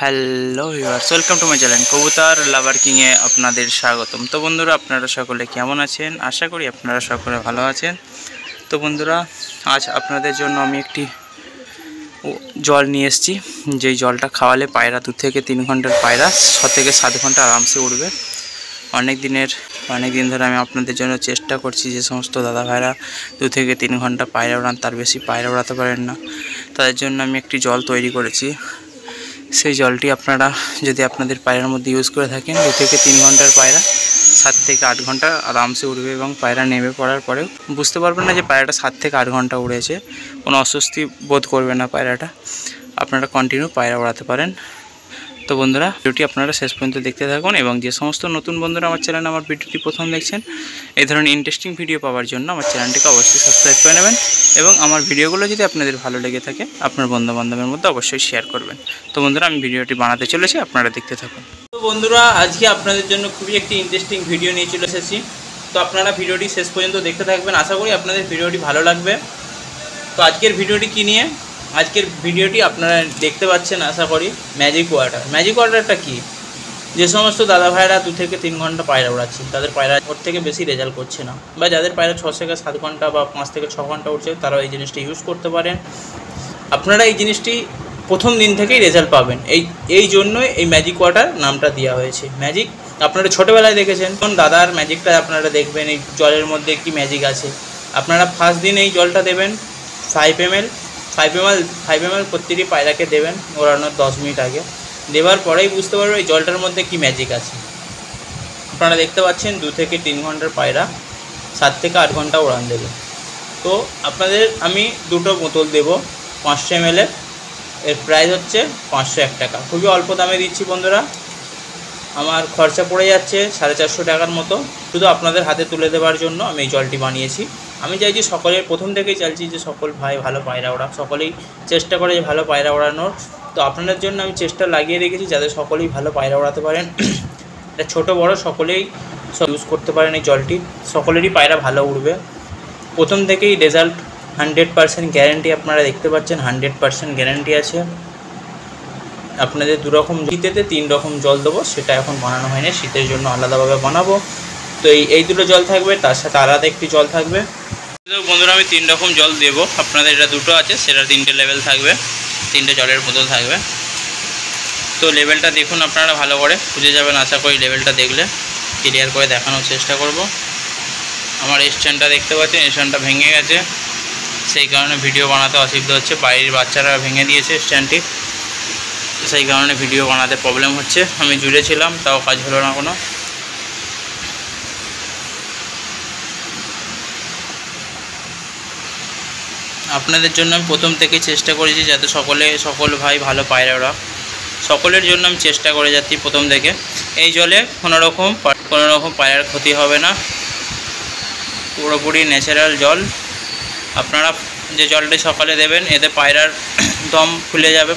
Hello viewers, welcome to my channel কবুতর লাভার কিংয়ে আপনাদের স্বাগতম। তো বন্ধুরা, আপনারা সকলে কেমন আছেন? আশা করি আপনারা সকলে ভালো আছেন। তো বন্ধুরা, আজ আপনাদের জন্য আমি একটি জল নিয়ে এসেছি, যেই জলটা খাওয়ালে পায়রা 2 থেকে 3 ঘন্টার পায়রা 6 থেকে 7 ঘন্টা আরামসে উঠবে। অনেক দিন ধরে আমি আপনাদের জন্য চেষ্টা করছি, যে সমস্ত দাদা ভাইরা 2 থেকে 3 ঘন্টা পায়রা ওড়ান, তার বেশি পায়রা ওড়াতে পারেন না, তাদের জন্য আমি একটি জল তৈরি করেছি। সেই জলটি আপনারা যদি আপনাদের পায়রার মধ্যে ইউজ করে থাকেন, 2 থেকে 3 ঘন্টার পায়রা 7 থেকে 8 ঘন্টা আরামসে উঠবে, এবং পায়রা নেমে পড়ার পরেও বুঝতে পারবেন না যে পায়রাটা 7 থেকে 8 ঘন্টা উড়েছে। কোনো অস্বস্তি বোধ করবে না পায়রাটা। আপনারা কন্টিনিউ পায়রা ওড়াতে পারেন। তো বন্ধুরা, ভিডিওটি আপনারা শেষ পর্যন্ত দেখতে থাকুন, এবং যে সমস্ত নতুন বন্ধুরা আমার চ্যানেলে আমার ভিডিওটি প্রথম দেখছেন, এই ধরনের ইন্টারেস্টিং ভিডিও পাওয়ার জন্য আমার চ্যানেলটিকে অবশ্যই সাবস্ক্রাইব করে নেবেন, এবং আমার ভিডিওগুলো যদি আপনাদের ভালো লেগে থাকে আপনার বন্ধুবান্ধবের মধ্যে অবশ্যই শেয়ার করবেন। তো বন্ধুরা, আমি ভিডিওটি বানাতে চলেছি, আপনারা দেখতে থাকুন। তো বন্ধুরা, আজকে আপনাদের জন্য খুবই একটি ইন্টারেস্টিং ভিডিও নিয়ে চলে এসেছি। তো আপনারা ভিডিওটি শেষ পর্যন্ত দেখতে থাকবেন, আশা করি আপনাদের ভিডিওটি ভালো লাগবে। তো আজকের ভিডিওটি কী নিয়ে? আজকের ভিডিওটি আপনারা দেখতে পাচ্ছেন আশা করি ম্যাজিক ওয়াটার। ম্যাজিক ওয়াটারটা কি? যে সমস্ত দাদা ভাইরা 2 থেকে 3 ঘন্টা পায়রা উড়াচ্ছে, তাদের পায়রা ওর থেকে বেশি রেজাল্ট করছে না, বা যাদের পায়রা 6 থেকে 7 ঘন্টা বা 5 থেকে 6 ঘন্টা উঠছে, তারাও এই জিনিসটি ইউজ করতে পারেন। আপনারা এই জিনিসটি প্রথম দিন থেকেই রেজাল্ট পাবেন। এই জন্যই এই ম্যাজিক ওয়াটার নামটা দেওয়া হয়েছে। ম্যাজিক আপনারা ছোটোবেলায় দেখেছেন, কোন দাদার ম্যাজিকটা আপনারা দেখবেন এই জলের মধ্যে কি ম্যাজিক আছে। আপনারা ফার্স্ট দিন এই জলটা দেবেন 5 ml প্রতিটি পায়রাকে দেবেন ওড়ানোর 10 মিনিট আগে। দেওয়ার পরেই বুঝতে পারবেন এই জলটার মধ্যে কি ম্যাজিক আছে। আপনারা দেখতে পাচ্ছেন 2 থেকে 3 ঘন্টার পায়রা 7 থেকে 8 ঘন্টা উড়ান দেবে। তো আপনাদের আমি 2টো বোতল দেবো 500 ml, এর প্রাইস হচ্ছে 501 টাকা। খুবই অল্প দামে দিচ্ছি বন্ধুরা। আমার খরচা পড়ে যাচ্ছে 450 টাকার মতো, শুধু আপনাদের হাতে তুলে দেওয়ার জন্য আমি এই জলটি বানিয়েছি। আমি চাইছি সকলের, প্রথম থেকেই চাইছি যে সকল ভাই ভালো পায়রা ওড়া, সকলেই চেষ্টা করে যে ভালো পায়রা ওড়ানোর। তো আপনাদের জন্য আমি চেষ্টা লাগিয়ে রেখেছি যাতে সকলেই ভালো পায়রা ওড়াতে পারেন। এটা ছোটো বড়ো সকলেই ইউজ করতে পারেন এই জলটি, সকলেরই পায়রা ভালো উঠবে। প্রথম থেকেই রেজাল্ট 100% গ্যারেন্টি। আপনারা দেখতে পাচ্ছেন 100% গ্যারেন্টি আছে। আপনাদের 2 রকম, শীতেতে 3 রকম জল দেবো, সেটা এখন বানানো হয়নি, শীতের জন্য আলাদাভাবে বানাবো। তো এই 2টো জল থাকবে, তার সাথে আলাদা একটি জল থাকবে। তো বন্ধুরা, আমি 3 রকম জল দেবো। আপনাদের এটা 2টো আছে, সেটা 3টে লেভেল থাকবে, 3টে জলের বোতল থাকবে। তো লেভেলটা দেখুন, আপনারা ভালো করে বুঝে যাবেন আশা করি। লেভেলটা দেখলে ক্লিয়ার করে দেখানোর চেষ্টা করব। আমার স্ট্যান্ডটা দেখতে পাচ্ছেন, স্ট্যান্ডটা ভেঙে গেছে, সেই কারণে ভিডিও বানাতে অসুবিধা হচ্ছে। বাইরের বাচ্চারা ভেঙে দিয়েছে স্ট্যান্ডটি, সেই কারণে ভিডিও বানাতে প্রবলেম হচ্ছে। আমি জুড়েছিলাম, তাও কাজ হলো না কোনো। আপনাদের জন্য আমি প্রথম থেকেই চেষ্টা করেছি যাতে সকল ভাই ভালো পায়রা ওরা, সকলের জন্য আমি চেষ্টা করে যাচ্ছি প্রথম থেকে। এই জলে কোনো রকম পায়রার ক্ষতি হবে না, পুরোপুরি ন্যাচারাল জল। আপনারা যে জলটি সকালে দেবেন, এতে পায়রার দম খুলে যাবে,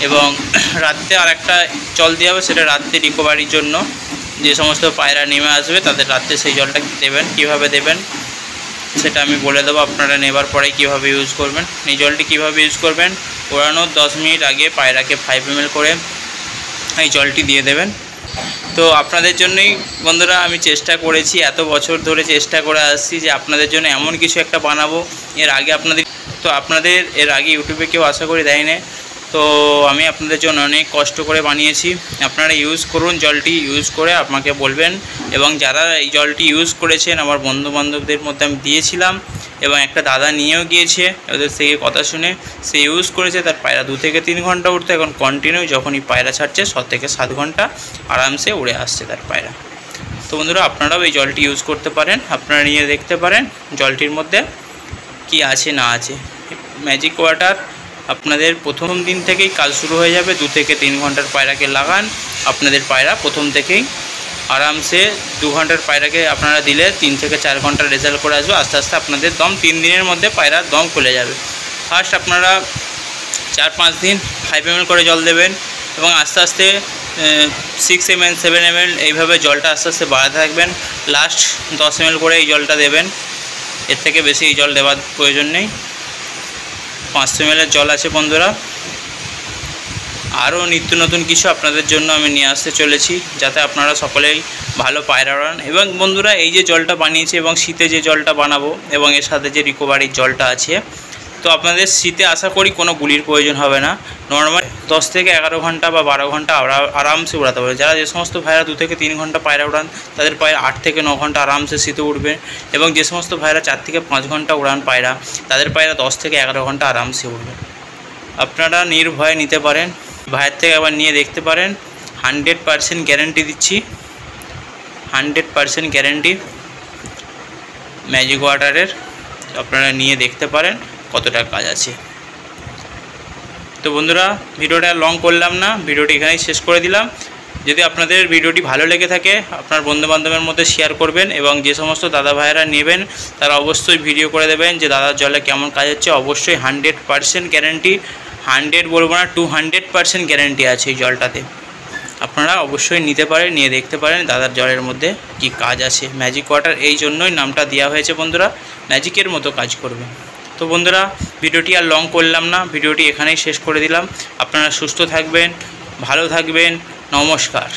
এবং রাত্রে আরেকটা জল দেওয়া হবে, সেটা রাত্রে রিকভারির জন্য। যে সমস্ত পায়রা নেমে আসবে তাদের রাত্রে সেই জলটা দেবেন। কীভাবে দেবেন সেটা আমি বলে দেবো, আপনারা নেবার পরে কীভাবে ইউজ করবেন। এই জলটি কীভাবে ইউজ করবেন, ওড়ানোর 10 মিনিট আগে পায়রাকে 5 ml করে এই জলটি দিয়ে দেবেন। তো আপনাদের জন্যই বন্ধুরা আমি চেষ্টা করেছি, এত বছর ধরে চেষ্টা করে আসছি যে আপনাদের জন্য এমন কিছু একটা বানাবো। আপনাদের এর আগে ইউটিউবে কেউ আশা করি দেয়নি। তো আমি আপনাদের জন্য অনেক কষ্ট করে বানিয়েছি। আপনারা ইউজ করুন, জলটি ইউজ করে আমাকে বলবেন। এবং যারা এই জলটি ইউজ করেছেন, আমার বন্ধুবান্ধবদের মধ্যে আমি দিয়েছিলাম, এবং একটা দাদা নিয়েও গিয়েছে, ওদের থেকে কথা শুনে সে ইউজ করেছে। তার পায়রা 2 থেকে 3 ঘন্টা উঠতে, এখন কন্টিনিউ যখনই পায়রা ছাড়ছে 6 থেকে 7 ঘন্টা আরামসে উড়ে আসছে তার পায়রা। তো বন্ধুরা, আপনারাও এই জলটি ইউজ করতে পারেন, আপনারা নিয়ে দেখতে পারেন জলটির মধ্যে কি আছে না আছে। ম্যাজিক ওয়াটার আপনাদের প্রথম দিন থেকেই কাজ শুরু হয়ে যাবে। 2 থেকে 3 ঘন্টার পায়রাকে লাগান, আপনাদের পায়রা প্রথম থেকেই আরামসে 2 ঘন্টার পায়রাকে আপনারা দিলে 3 থেকে 4 ঘন্টার রেজাল্ট করে আসবে। আস্তে আস্তে আপনাদের দম 3 দিনের মধ্যে পায়রার দম খুলে যাবে। ফার্স্ট আপনারা 4-5 দিন 5 ml করে জল দেবেন, এবং আস্তে আস্তে 6 ml 7 ml এইভাবে জলটা আস্তে আস্তে বাড়াতে থাকবেন। লাস্ট 10 ml করে এই জলটা দেবেন, এর থেকে বেশি এই জল দেওয়ার প্রয়োজন নেই। 500 ml জল আছে বন্ধুরা। আরও নিত্য নতুন কিছু আপনাদের জন্য আমি নিয়ে আসতে চলেছি, যাতে আপনারা সকলেই ভালো পায়রা ওড়ান। এবং বন্ধুরা, এই যে জলটা বানিয়েছি এবং শীতে যে জলটা বানাবো এবং এর সাথে যে রিকভারির জলটা আছে, তো আপনাদের শীতে আশা করি কোনো গুলির প্রয়োজন হবে না। নর্মাল 10 থেকে 11 ঘন্টা বা 12 ঘন্টা আরামসে উড়াতে পারবে। যারা যে সমস্ত ভাইরা 2 থেকে 3 ঘন্টা পায়রা উড়ান, তাদের পায়রা 8 থেকে 9 ঘন্টা আরামসে শীতে উঠবে। এবং যে সমস্ত ভাইরা 4 থেকে 5 ঘন্টা উড়ান পায়রা, তাদের পায়রা 10 থেকে 11 ঘন্টা আরামসে উঠবে। আপনারা নির্ভয়ে নিতে পারেন, ভাইয়ের থেকে একবার নিয়ে দেখতে পারেন। 100% গ্যারেন্টি দিচ্ছি, 100% গ্যারেন্টি ম্যাজিক ওয়াটারের। আপনারা নিয়ে দেখতে পারেন কতটা কাজ আছে। তো বন্ধুরা, ভিডিওটা লং করলাম না, ভিডিওটি এখানেই শেষ করে দিলাম। যদি আপনাদের ভিডিওটি ভালো লেগে থাকে, আপনার বন্ধুবান্ধবের মধ্যে শেয়ার করবেন এবং যে সমস্ত দাদা ভাইয়েরা নেবেন তারা অবশ্যই ভিডিও করে দেবেন যে দাদার জলে কেমন কাজ হচ্ছে। অবশ্যই 100% গ্যারেন্টি, 100 বলবো না, 200% গ্যারেন্টি আছে এই জলটাতে। আপনারা অবশ্যই নিতে পারেন, নিয়ে দেখতে পারেন দাদার জলের মধ্যে কি কাজ আছে। ম্যাজিক ওয়াটার এই জন্যই নামটা দেওয়া হয়েছে বন্ধুরা, ম্যাজিকের মতো কাজ করবে। তো বন্ধুরা, ভিডিওটি আর লং করলাম না, ভিডিওটি এখানেই শেষ করে দিলাম। আপনারা সুস্থ থাকবেন, ভালো থাকবেন, নমস্কার।